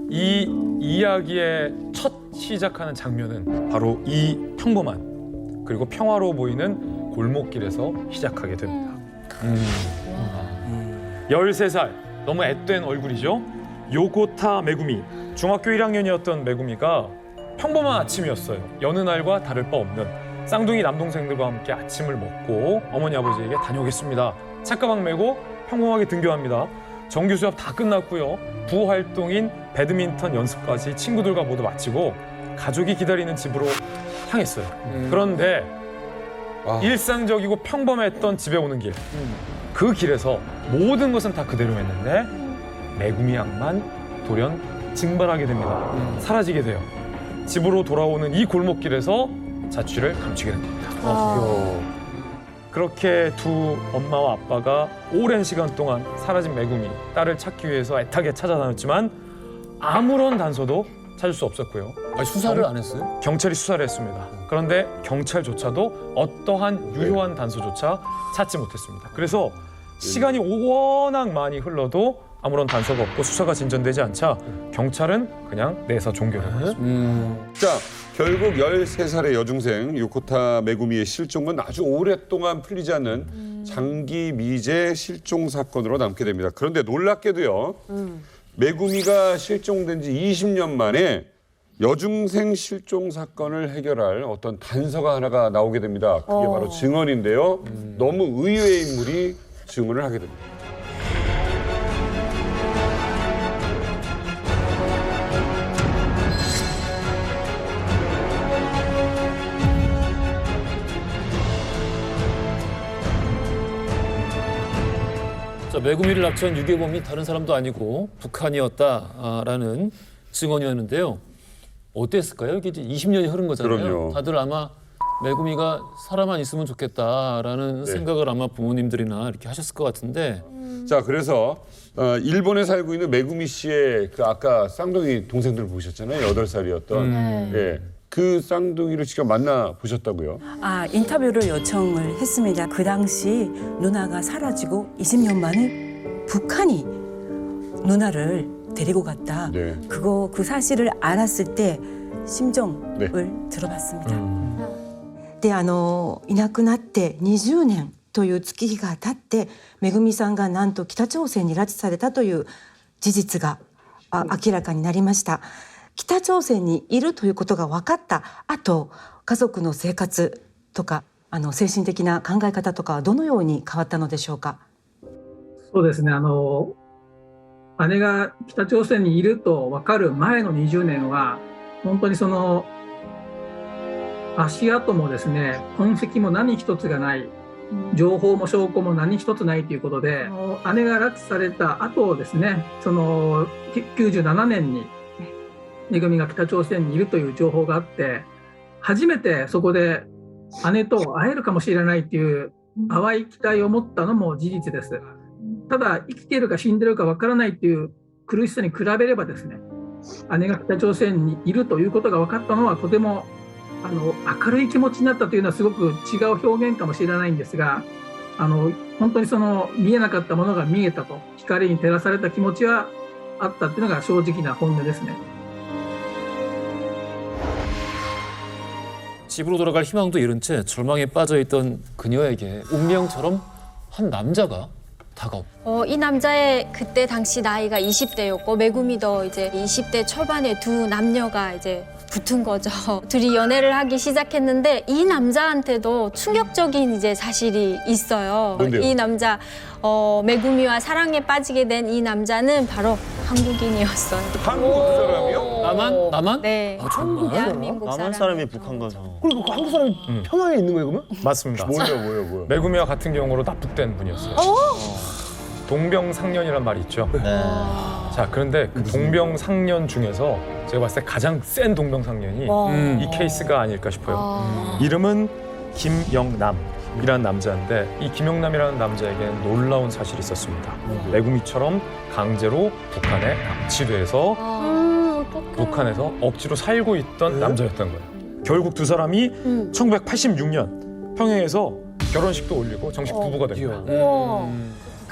이 이야기의 첫 시작하는 장면은 바로 이 평범한 그리고 평화로워 보이는 골목길에서 시작하게 됩니다. 13살, 너무 앳된 얼굴이죠. 요코타 메구미, 중학교 1학년이었던 메구미가 평범한 아침이었어요. 여느 날과 다를 바 없는 쌍둥이 남동생들과 함께 아침을 먹고 어머니 아버지에게 다녀오겠습니다. 책가방 메고 평범하게 등교합니다. 정규 수업 다 끝났고요. 부활동인 배드민턴 연습까지 친구들과 모두 마치고 가족이 기다리는 집으로 향했어요. 그런데 일상적이고 평범했던 집에 오는 길, 그 길에서 모든 것은 다 그대로였는데 메구미 양만 돌연 증발하게 됩니다. 사라지게 돼요. 집으로 돌아오는 이 골목길에서 자취를 감추게 됩니다. 그렇게 두 엄마와 아빠가 오랜 시간 동안 사라진 메구미, 딸을 찾기 위해서 애타게 찾아다녔지만 아무런 단서도 찾을 수 없었고요. 아니, 수사를 안 했어요? 경찰이 수사를 했습니다. 그런데 경찰조차도 어떠한 유효한 단서조차 찾지 못했습니다. 그래서 시간이 워낙 많이 흘러도 아무런 단서가 없고 수사가 진전되지 않자 경찰은 그냥 내사 종결을 했습니다. 자, 결국 13살의 여중생 요코타 메구미의 실종은 아주 오랫동안 풀리지 않는 장기 미제 실종 사건으로 남게 됩니다. 그런데 놀랍게도요. 메구미가 실종된 지 20년 만에 여중생 실종 사건을 해결할 어떤 단서가 하나가 나오게 됩니다. 그게 바로 증언인데요. 너무 의외의 인물이 증언을 하게 됩니다. 자, 메구미를 납치한 유괴범이 다른 사람도 아니고 북한이었다라는 증언이었는데요. 어땠을까요? 이게 이제 20년이 흐른 거잖아요. 그럼요. 다들 아마 메구미가 살아만 있으면 좋겠다라는 생각을 아마 부모님들이나 이렇게 하셨을 것 같은데. 자, 그래서 일본에 살고 있는 메구미 씨의 그 아까 쌍둥이 동생들 보셨잖아요. 8살이었던. 예. 그 쌍둥이를 직접 만나 보셨다고요? 인터뷰를 요청을 했습니다. 그 당시 누나가 사라지고 20년 만에 북한이 누나를 데리고 갔다. 네. 그 사실을 알았을 때 심정을 들어봤습니다. で、いなくなって20年という月日が経って、めぐみさんがなんと北朝鮮に拉致されたという事実が明らかになりました。北朝鮮にいるということが分かった後、家族の生活とか精神的な考え方とかはどのように変わったのでしょうか。そうですね、姉が北朝鮮にいると分かる前の20年は本当にその足跡もですね、痕跡も何一つがない、情報も証拠も何一つないということで、姉が拉致された後ですね、その97年にめぐみが北朝鮮にいるという情報があって、初めてそこで姉と会えるかもしれないという淡い期待を持ったのも事実です。ただ生きているか死んでいるかわからないという苦しさに比べればですね、姉が北朝鮮にいるということが分かったのはとても明るい気持ちになったというのはすごく違う表現かもしれないんですが、本当にその見えなかったものが見えたと、光に照らされた気持ちはあったっていうのが正直な本音ですね。 집으로 돌아갈 희망도 잃은 채 절망에 빠져있던 그녀에게 운명처럼 한 남자가 다가옵니다. 이 남자의 그때 당시 나이가 20대였고 메구미도 이제 20대 초반에 두 남녀가 이제 붙은 거죠. 둘이 연애를 하기 시작했는데 이 남자한테도 충격적인 이제 사실이 있어요. 뭔데요? 이 남자 메구미와 사랑에 빠지게 된 이 남자는 바로 한국인이었어요. 한국 그 사람이요? 나만? 네, 정말? 대한민국 남한 사람이 북한 가서. 그리고 그 한국 사람이 평양에 있는 거예요, 그러면? 맞습니다. 뭐야? 메구미와 같은 경우로 납북된 분이었어요. 동병상련이란 말이 있죠. 네. 자, 그런데 그 동병상련 중에서 제가 봤을 때 가장 센 동병상련이 이 케이스가 아닐까 싶어요. 이름은 김영남이라는 남자인데 이 김영남이라는 남자에게는 놀라운 사실이 있었습니다. 메구미처럼 강제로 북한에 납치돼서 북한에서 억지로 살고 있던 남자였던 거예요. 결국 두 사람이 1986년 평양에서 결혼식도 올리고 정식 부부가 됩니다.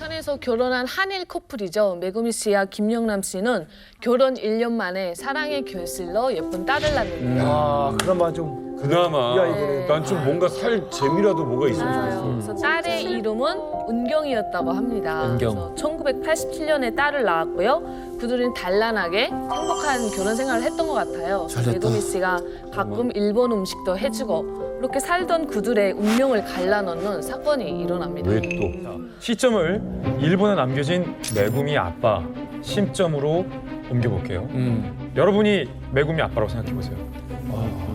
북한에서 결혼한 한일 커플이죠. 메구미 씨와 김영남 씨는 결혼 1년 만에 사랑의 결실로 예쁜 딸을 낳는데요. 아, 그나마 좀. 그나마 야, 이거는. 난 좀 뭔가 살 재미라도 뭐가 있으면 좋겠어. 그래서 딸의 이름은 은경이었다고 합니다. 은경. 그래서 1987년에 딸을 낳았고요. 그들은 단란하게 행복한 결혼 생활을 했던 것 같아요. 잘 됐다. 메구미 씨가 가끔 일본 음식도 해주고 그렇게 살던 그들의 운명을 갈라놓는 사건이 일어납니다. 왜 또? 시점을 일본에 남겨진 메구미 아빠 심점으로 옮겨볼게요. 여러분이 메구미 아빠라고 생각해보세요.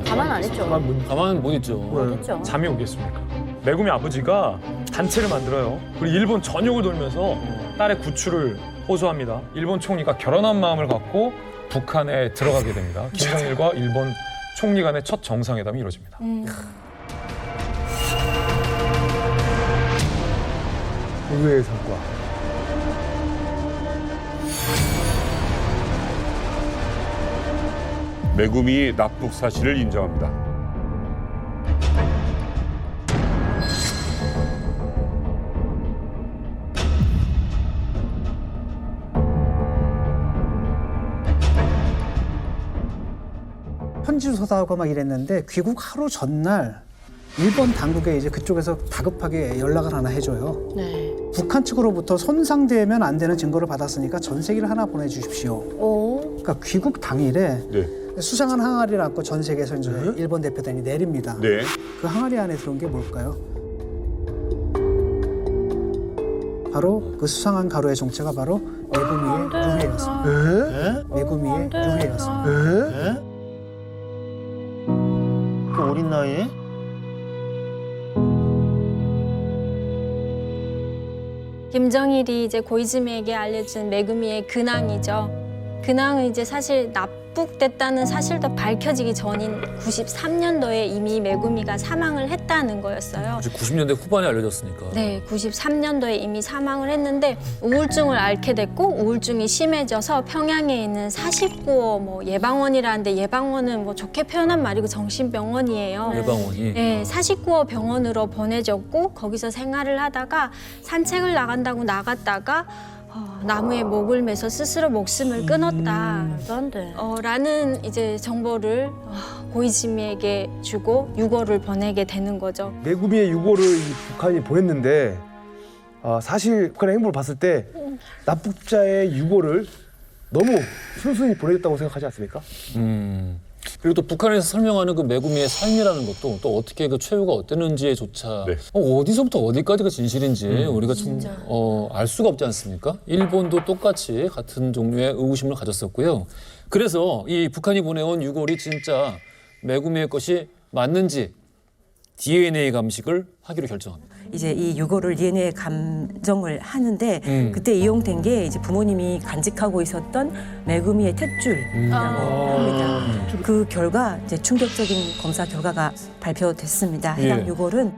가만 안 했죠. 가만은 못 있죠. 했죠. 잠이 오겠습니까? 메구미 아버지가 단체를 만들어요. 그리고 일본 전역을 돌면서 딸의 구출을 호소합니다. 일본 총리가 결혼한 마음을 갖고 북한에 들어가게 됩니다. 김정일과 일본 총리 간의 첫 정상회담이 이루어집니다. 의외의 성과. 메구미 납북 사실을 인정합니다. 편지도 서다하고 막 이랬는데 귀국 하루 전날 일본 당국에 이제 그쪽에서 다급하게 연락을 하나 해줘요. 네. 북한 측으로부터 손상되면 안 되는 증거를 받았으니까 전세기를 하나 보내주십시오. 오. 그러니까 귀국 당일에 네. 수상한 항아리를 안고 전세계에서 이제 일본 대표단이 내립니다. 네. 그 항아리 안에 들어온 게 뭘까요? 바로 그 수상한 가루의 정체가 바로 메구미의 유해였습니다. 메구미의 유해였습니다. 그 어린 나이에? 김정일이 이제 고이즈미에게 알려준 메구미의 근황이죠. 근황은 이제 사실 납북됐다는 사실도 밝혀지기 전인 93년도에 이미 메구미가 사망을 했다는 거였어요. 아직 90년대 후반에 알려졌으니까. 네, 93년도에 이미 사망을 했는데 우울증을 앓게 됐고 우울증이 심해져서 평양에 있는 49호 뭐 예방원이라는데 예방원은 뭐 좋게 표현한 말이고 정신병원이에요. 예방원이. 네, 49호 병원으로 보내졌고 거기서 생활을 하다가 산책을 나간다고 나갔다가 나무에 목을 매서 스스로 목숨을 끊었다. 말도 안 돼. 라는 이제 정보를 고이즈미에게 주고 유고를 보내게 되는 거죠. 메구미의 유고를 이 북한이 보냈는데 사실 북한의 행보를 봤을 때 납북자의 유고를 너무 순순히 보내줬다고 생각하지 않습니까? 그리고 또 북한에서 설명하는 그 메구미의 삶이라는 것도 또 어떻게 그 최후가 어땠는지조차 네. 어디서부터 어디까지가 진실인지 우리가 좀 알 수가 없지 않습니까? 일본도 똑같이 같은 종류의 의구심을 가졌었고요. 그래서 이 북한이 보내온 유골이 진짜 메구미의 것이 맞는지 DNA 감식을 하기로 결정합니다. 이제 이 유골을 DNA 감정을 하는데 그때 이용된 게 이제 부모님이 간직하고 있었던 메구미의 탯줄이라고 합니다. 그 결과 이제 충격적인 검사 결과가 발표됐습니다. 해당 예. 유골은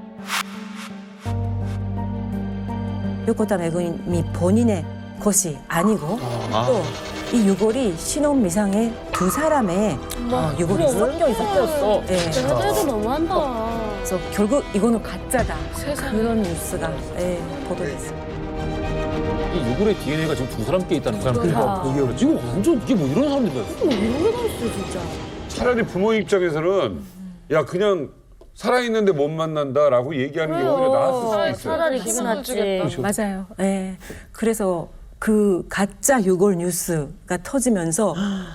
요코타 메구미 본인의 것이 아니고 또 이 유골이 신혼 미상의 두 사람의 유골이 섞여 있었죠. 네. 그래도 너무한다. 그래서 결국 이거는 가짜다. 세상에. 그런 뉴스가 보도됐습니다. 이 유골의 DNA가 지금 두 사람께 있다는 거죠. 그러니까. 이거 완전 이게 뭐 이런 사람들이야. 이러고 있어 진짜. 차라리 부모 입장에서는 야 그냥 살아있는데 못 만난다라고 얘기하는 게 오히려 나았을 수도 있어요. 차라리 기분 낫지. 맞아요. 네. 그래서 그 가짜 유골 뉴스가 터지면서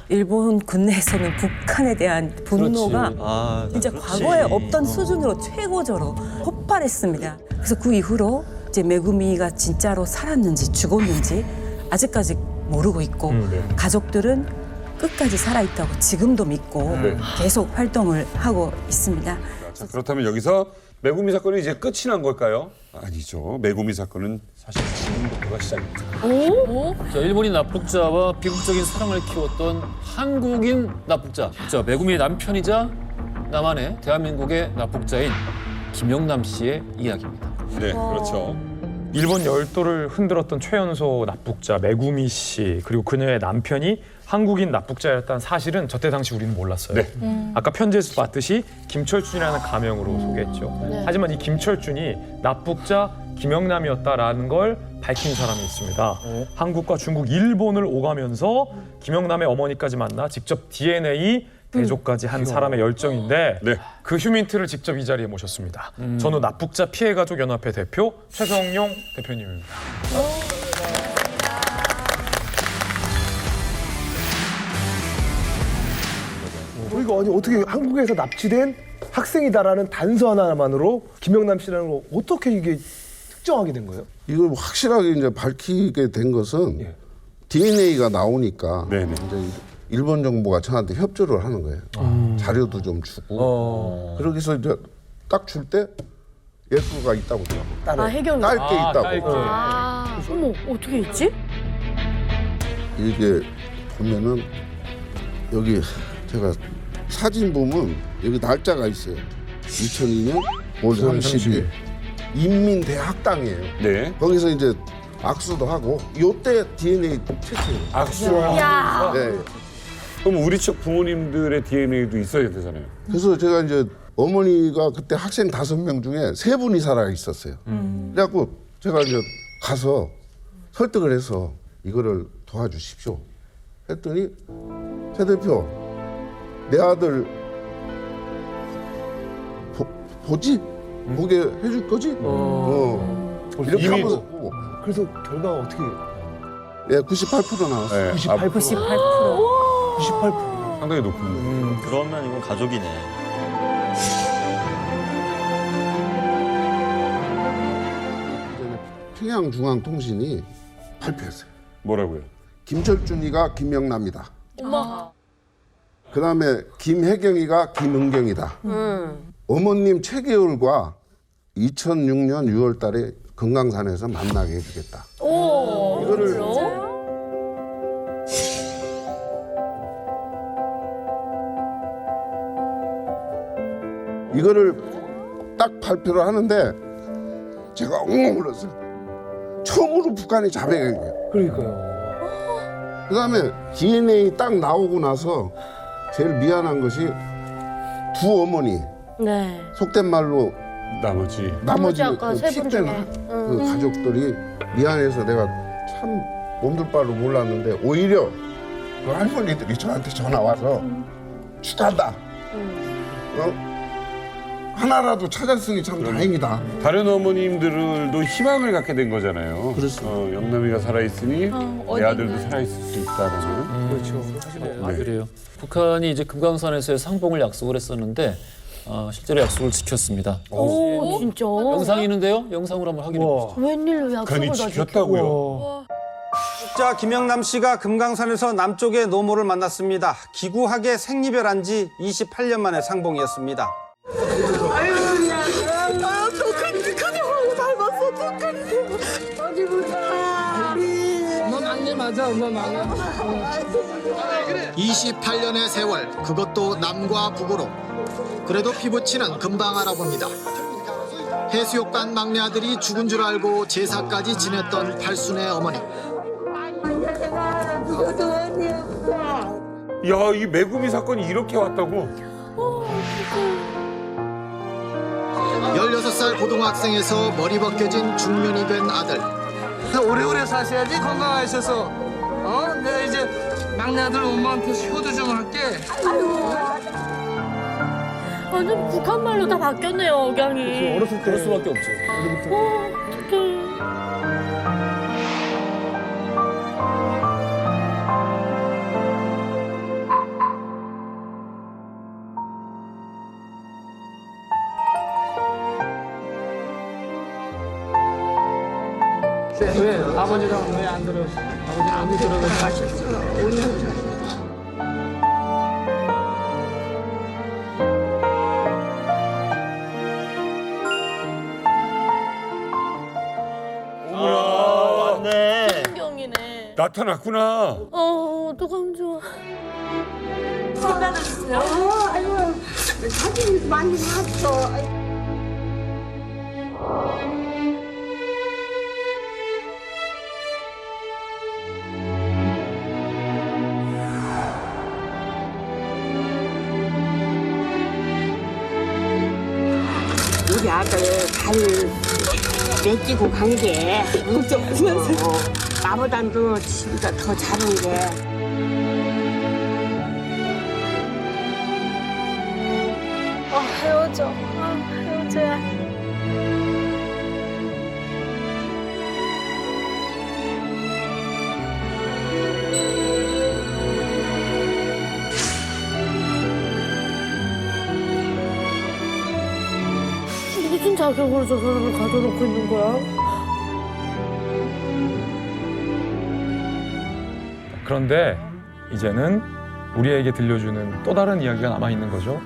일본 군내에서는 북한에 대한 분노가 진짜 과거에 없던 수준으로 최고조로 폭발했습니다. 그래서 그 이후로 이제 메구미가 진짜로 살았는지 죽었는지 아직까지 모르고 있고 가족들은 끝까지 살아있다고 지금도 믿고 계속 활동을 하고 있습니다. 자, 그렇다면 여기서 메구미 사건이 이제 끝이 난 걸까요? 아니죠. 메구미 사건은 사실 지금부터가 시작입니다. 자, 일본인 납북자와 비극적인 사랑을 키웠던 한국인 납북자. 자, 메구미의 남편이자 남한의 대한민국의 납북자인 김영남 씨의 이야기입니다. 네, 그렇죠. 일본 열도를 흔들었던 최연소 납북자 메구미 씨 그리고 그녀의 남편이 한국인 납북자였다는 사실은 저때 당시 우리는 몰랐어요. 네. 아까 편지에서 봤듯이 김철준이라는 가명으로 소개했죠. 하지만 이 김철준이 납북자 김영남이었다라는 걸 밝힌 사람이 있습니다. 한국과 중국, 일본을 오가면서 김영남의 어머니까지 만나 직접 DNA 대조까지 한 사람의 열정인데 네. 그 휴민트를 직접 이 자리에 모셨습니다. 저는 납북자 피해가족 연합회 대표 최성용 대표님입니다. 우리가 아니 어떻게 한국에서 납치된 학생이다라는 단서 하나만으로 김영남 씨라는 걸 어떻게 이게 특정하게 된 거예요? 이걸 확실하게 이제 밝히게 된 것은 예. DNA가 나오니까 네네. 이제 일본 정부가 저한테 협조를 하는 거예요. 자료도 좀 주고. 그러기 위해서 이제 딱 줄 때 예수가 있다고 아, 해경. 깔게 있다고. 깔게. 어머, 어떻게 있지? 이게 보면은 여기 제가 사진 보면 여기 날짜가 있어요. 2002년 5월 30일 인민대학당이에요. 네. 거기서 이제 악수도 하고 요때 DNA 채취해요. 악수와. 야. 네. 그럼 우리 측 부모님들의 DNA도 있어야 되잖아요. 그래서 제가 이제 어머니가 그때 학생 5명 중에 3분이 살아 있었어요. 그래갖고 제가 이제 가서 설득을 해서 이거를 도와주십시오. 했더니 최 대표 내 아들 보지? 보게 해줄 거지? 이렇게 이미 하면서 그래서 결과가 어떻게 예, 98% 나왔어요. 98%. 98%. 상당히 높은. 그러면 이건 가족이네. 평양중앙통신이 발표했어요. 뭐라고요? 김철준이가 김영남이다. 엄마. 그다음에 김혜경이가 김은경이다. 어머님 최계월과 2006년 6월 달에 금강산에서 만나게 해주겠다. 오. 이거를 이거를 딱 발표를 하는데 제가 엉엉 울었어요. 처음으로 북한이 자백한 거예요. 그러니까요. 그다음에 DNA 딱 나오고 나서 제일 미안한 것이 두 어머니 네. 속된 말로 나머지. 나머지 아까 그 세분 핏된 중에. 그 가족들이 미안해서 내가 참 몸둘 바를 몰랐는데 오히려 그 할머니들이 저한테 전화 와서 축하한다. 하나라도 찾았으니 참 다행이다. 다른 어머님들도 희망을 갖게 된 거잖아요. 그렇죠. 영남이가 살아있으니 내 아들도 살아있을 수 있다는. 그렇죠. 그래요. 북한이 이제 금강산에서의 상봉을 약속을 했었는데 실제로 약속을 지켰습니다. 오, 진짜. 영상이 있는데요. 영상으로 한번 확인해 보시죠. 웬일로 약속을 북한이 다 지켜? 지켰다고요? 자, 김영남 씨가 금강산에서 남쪽의 노모를 만났습니다. 기구하게 생이별한 지 28년 만의 상봉이었습니다. 엄마 막내 맞아, 엄마 막내. 28년의 세월, 그것도 남과 북으로. 그래도 피부치는 금방 알아봅니다. 해수욕관 막내 아들이 죽은 줄 알고 제사까지 지냈던 팔순의 어머니. 야, 이 메구미 사건이 이렇게 왔다고? 16살 고등학생에서 머리 벗겨진 중년이 된 아들. 오래오래 사셔야지 건강하셔서. 내가 이제 막내 아들 엄마한테 효도 좀 할게. 완전 북한 말로 다 바뀌었네요, 억양이. 어렸을 때 그럴 수밖에 없죠. 어떡해. 왜 아버지랑 왜 안 들어? 아버지랑 안 들어가서. 맞네. 신경이네. 나타났구나. 어떡하면 좋아. 사진 많이 봤어. 아들 잘 맺히고 간 게 나보다도 진짜 더 잘한 게. 헤어져. 헤어져야. 무슨 자격으로 저 사람을 가둬놓고 있는 거야? 그런데 이제는 우리에게 들려주는 또 다른 이야기가 남아 있는 거죠.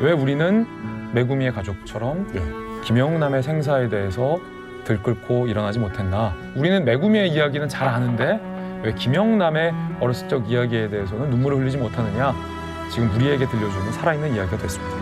왜 우리는 메구미의 가족처럼 김영남의 생사에 대해서 들끓고 일어나지 못했나? 우리는 메구미의 이야기는 잘 아는데 왜 김영남의 어렸을 적 이야기에 대해서는 눈물을 흘리지 못하느냐? 지금 우리에게 들려주는 살아있는 이야기가 됐습니다.